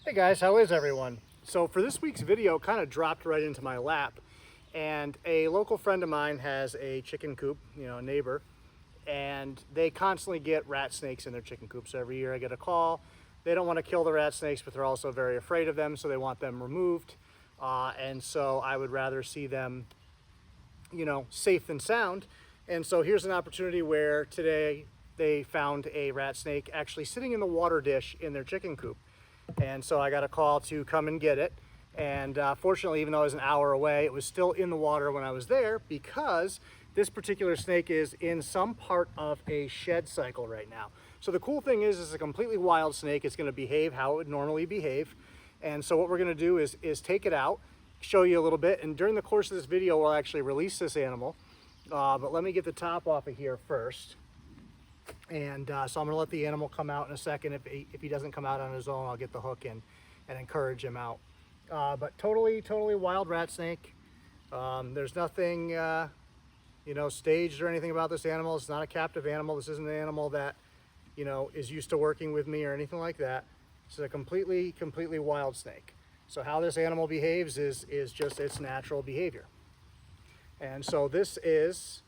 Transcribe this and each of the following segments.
Hey guys, how is everyone? So for this week's video, kind of dropped right into my lap, and a local friend of mine has a chicken coop, a neighbor, and they constantly get rat snakes in their chicken coop. So every year I get a call. They don't want to kill the rat snakes, but they're also very afraid of them, so they want them removed. And so I would rather see them, safe than sound. And so here's an opportunity where today they found a rat snake actually sitting in the water dish in their chicken coop. And so I got a call to come and get it. And fortunately, even though I was an hour away, it was still in the water when I was there because this particular snake is in some part of a shed cycle right now. So the cool thing is it's a completely wild snake. It's going to behave how it would normally behave. And so what we're going to do is take it out, show you a little bit. And during the course of this video, we'll actually release this animal. But let me get the top off of here first. And so I'm going to let the animal come out in a second. If he doesn't come out on his own, I'll get the hook in and encourage him out. But totally wild rat snake. There's nothing, staged or anything about this animal. It's not a captive animal. This isn't an animal that, is used to working with me or anything like that. This is a completely wild snake. So how this animal behaves is just its natural behavior. And so this is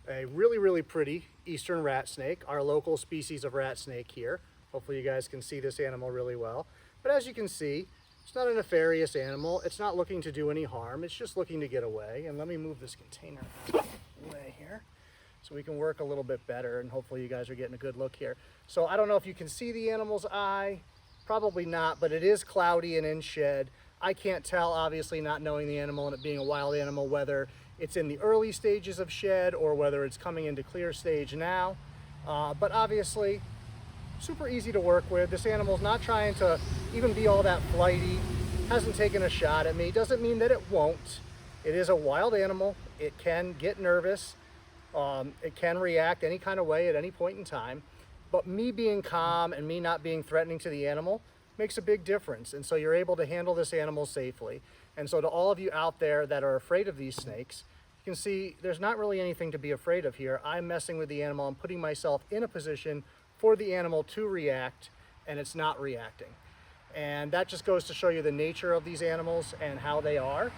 a really pretty eastern rat snake, our local species of rat snake here. Hopefully you guys can see this animal really well. But as you can see, it's not a nefarious animal. It's not looking to do any harm. It's just looking to get away. And let me move this container away here so we can work a little bit better, and hopefully you guys are getting a good look here. So I don't know if you can see the animal's eye. Probably not, but it is cloudy and in shed. I can't tell, obviously, not knowing the animal and it being a wild animal, whether it's in the early stages of shed or whether it's coming into clear stage now. But obviously, super easy to work with. This animal's not trying to even be all that flighty, hasn't taken a shot at me. Doesn't mean that it won't. It is a wild animal. It can get nervous. It can react any kind of way at any point in time. But me being calm and me not being threatening to the animal makes a big difference. And so you're able to handle this animal safely. And so to all of you out there that are afraid of these snakes, you can see there's not really anything to be afraid of here. I'm messing with the animal. I'm putting myself in a position for the animal to react, and it's not reacting. And that just goes to show you the nature of these animals and how they are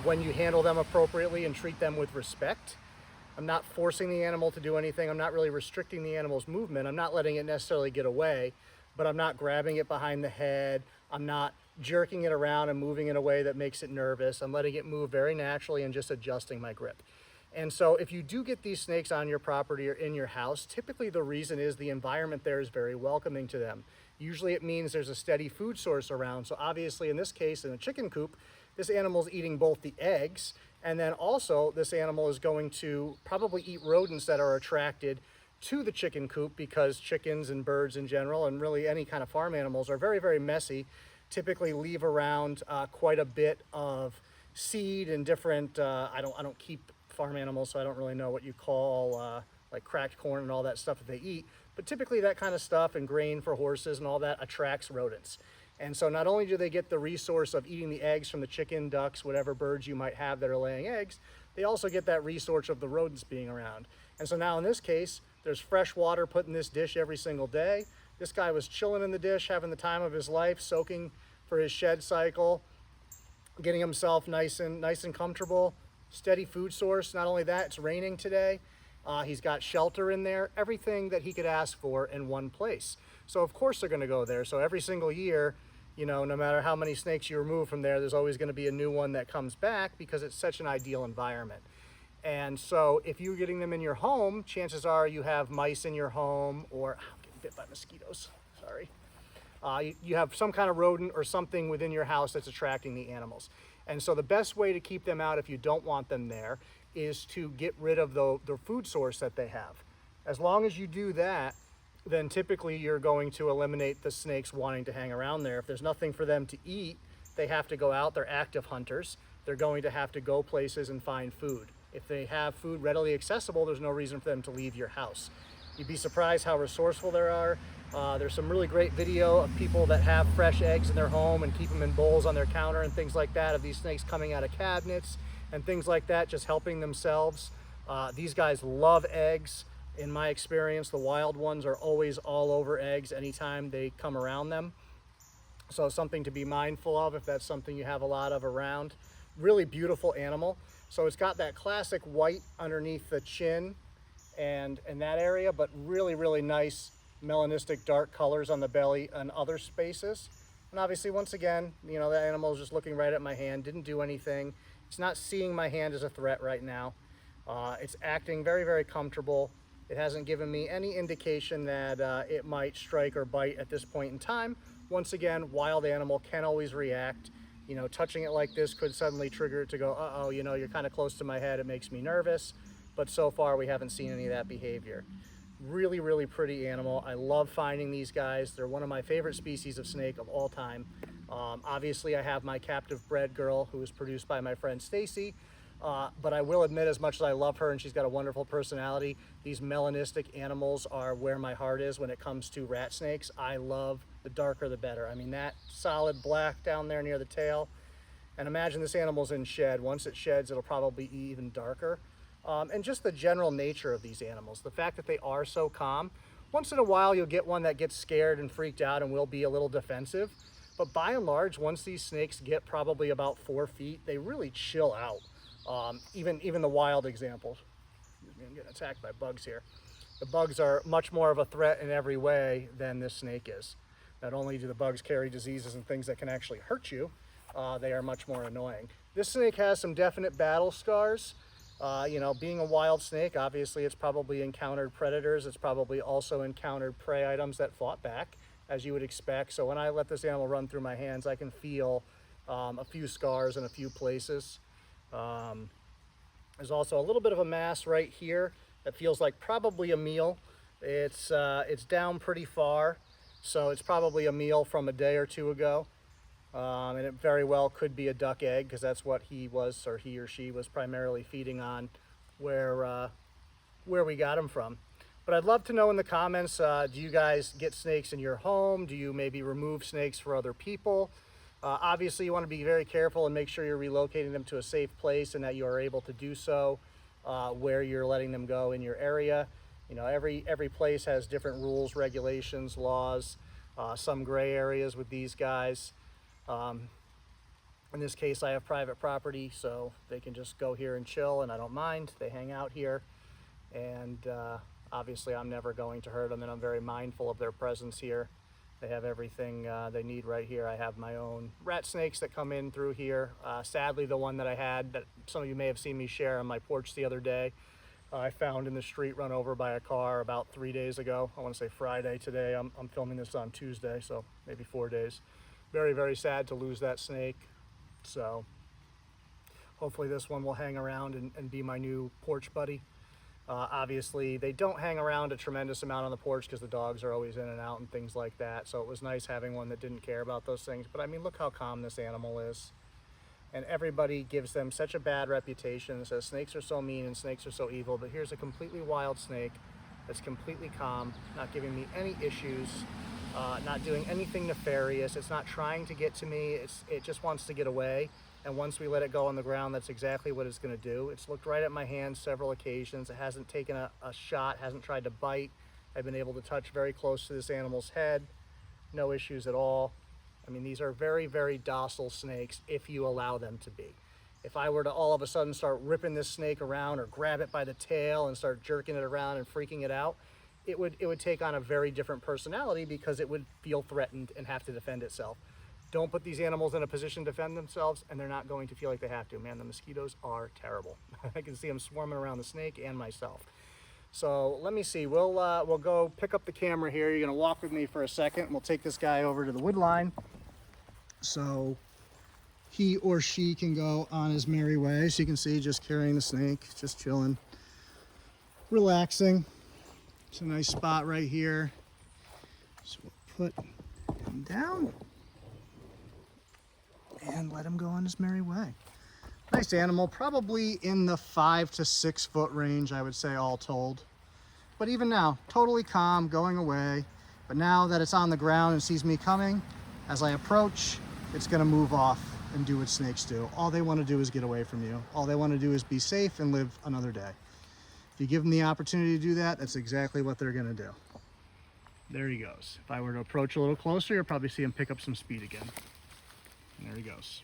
when you handle them appropriately and treat them with respect. I'm not forcing the animal to do anything. I'm not really restricting the animal's movement. I'm not letting it necessarily get away, but I'm not grabbing it behind the head. I'm not jerking it around and moving in a way that makes it nervous. I'm letting it move very naturally and just adjusting my grip. And so if you do get these snakes on your property or in your house, typically the reason is the environment there is very welcoming to them. Usually it means there's a steady food source around. So obviously in this case, in a chicken coop, this animal's eating both the eggs, and then also this animal is going to probably eat rodents that are attracted to the chicken coop, because chickens and birds in general, and really any kind of farm animals, are very messy. Typically leave around quite a bit of seed and different, I don't keep farm animals, so I don't really know what you call like cracked corn and all that stuff that they eat. But typically that kind of stuff and grain for horses and all that attracts rodents. And so not only do they get the resource of eating the eggs from the chicken, ducks, whatever birds you might have that are laying eggs, they also get that resource of the rodents being around. And so now in this case, there's fresh water put in this dish every single day. This guy was chilling in the dish, having the time of his life, soaking for his shed cycle, getting himself nice and comfortable. Steady food source. Not only that, it's raining today. He's got shelter in there, everything that he could ask for in one place. So of course they're going to go there. So every single year, no matter how many snakes you remove from there, there's always going to be a new one that comes back because it's such an ideal environment. And so if you're getting them in your home, chances are you have mice in your home, or I'm getting bit by mosquitoes, sorry. You have some kind of rodent or something within your house that's attracting the animals. And so the best way to keep them out if you don't want them there is to get rid of the food source that they have. As long as you do that, then typically you're going to eliminate the snakes wanting to hang around there. If there's nothing for them to eat, they have to go out. They're active hunters. They're going to have to go places and find food. If they have food readily accessible, there's no reason for them to leave your house. You'd be surprised how resourceful there are. There's some really great video of people that have fresh eggs in their home and keep them in bowls on their counter and things like that, of these snakes coming out of cabinets and things like that, just helping themselves. These guys love eggs. In my experience, the wild ones are always all over eggs anytime they come around them. So something to be mindful of if that's something you have a lot of around. Really beautiful animal. So it's got that classic white underneath the chin and in that area, but really, really nice melanistic dark colors on the belly and other spaces. And obviously, once again, you know, the animal is just looking right at my hand, didn't do anything. It's not seeing my hand as a threat right now. It's acting very, very comfortable. It hasn't given me any indication that it might strike or bite at this point in time. Once again, wild animal can always react. You know, touching it like this could suddenly trigger it to go, uh-oh, you know, you're kind of close to my head, it makes me nervous. But so far, we haven't seen any of that behavior. Really, really pretty animal. I love finding these guys. They're one of my favorite species of snake of all time. Obviously, I have my captive bred girl who was produced by my friend Stacy. But I will admit, as much as I love her and she's got a wonderful personality, these melanistic animals are where my heart is when it comes to rat snakes. I love the darker the better. I mean, that solid black down there near the tail. And imagine this animal's in shed. Once it sheds, it'll probably be even darker. And just the general nature of these animals, the fact that they are so calm. Once in a while, you'll get one that gets scared and freaked out and will be a little defensive. But by and large, once these snakes get probably about 4 feet, they really chill out. Even the wild examples. I'm getting attacked by bugs here. The bugs are much more of a threat in every way than this snake is. Not only do the bugs carry diseases and things that can actually hurt you, they are much more annoying. This snake has some definite battle scars. You know, being a wild snake, obviously it's probably encountered predators. It's probably also encountered prey items that fought back, as you would expect. So when I let this animal run through my hands, I can feel a few scars in a few places. There's also a little bit of a mass right here that feels like probably a meal. It's down pretty far, so it's probably a meal from a day or two ago. And it very well could be a duck egg, because that's what he was, or he or she was primarily feeding on where we got him from. But I'd love to know in the comments, do you guys get snakes in your home? Do you maybe remove snakes for other people? Obviously, you want to be very careful and make sure you're relocating them to a safe place and that you are able to do so where you're letting them go in your area. You know, every place has different rules, regulations, laws, some gray areas with these guys. In this case, I have private property, so they can just go here and chill, and I don't mind. They hang out here, and obviously I'm never going to hurt them, and I'm very mindful of their presence here. They have everything they need right here. I have my own rat snakes that come in through here. Sadly, the one that I had that some of you may have seen me share on my porch the other day, I found in the street run over by a car about 3 days ago. I want to say Friday today. I'm filming this on Tuesday, so maybe 4 days. Very, very sad to lose that snake. So hopefully this one will hang around and be my new porch buddy. Obviously, they don't hang around a tremendous amount on the porch because the dogs are always in and out and things like that. So it was nice having one that didn't care about those things. But I mean, look how calm this animal is. And everybody gives them such a bad reputation and says snakes are so mean and snakes are so evil. But here's a completely wild snake that's completely calm, not giving me any issues, not doing anything nefarious. It's not trying to get to me. It just wants to get away. And once we let it go on the ground, that's exactly what it's going to do. It's looked right at my hand several occasions. It hasn't taken a shot, hasn't tried to bite. I've been able to touch very close to this animal's head. No issues at all. I mean, these are very, very docile snakes if you allow them to be. If I were to all of a sudden start ripping this snake around or grab it by the tail and start jerking it around and freaking it out, it would take on a very different personality because it would feel threatened and have to defend itself. Don't put these animals in a position to defend themselves, and they're not going to feel like they have to. Man, the mosquitoes are terrible. I can see them swarming around the snake and myself. So let me see. We'll go pick up the camera here. You're going to walk with me for a second, and we'll take this guy over to the wood line so he or she can go on his merry way. So you can see, just carrying the snake, just chilling, relaxing. It's a nice spot right here. So we'll put him down and let him go on his merry way. Nice animal, probably in the 5 to 6 foot range, I would say, all told. But even now, totally calm, going away. But now that it's on the ground and sees me coming, as I approach, it's gonna move off and do what snakes do. All they wanna do is get away from you. All they wanna do is be safe and live another day. If you give them the opportunity to do that, that's exactly what they're gonna do. There he goes. If I were to approach a little closer, you'll probably see him pick up some speed again. And there he goes.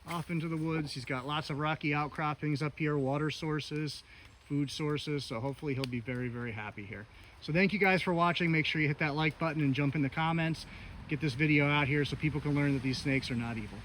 Off into the woods. He's got lots of rocky outcroppings up here, water sources, food sources, so hopefully he'll be very, very happy here. So thank you guys for watching. Make sure you hit that like button and jump in the comments. Get this video out here so people can learn that these snakes are not evil.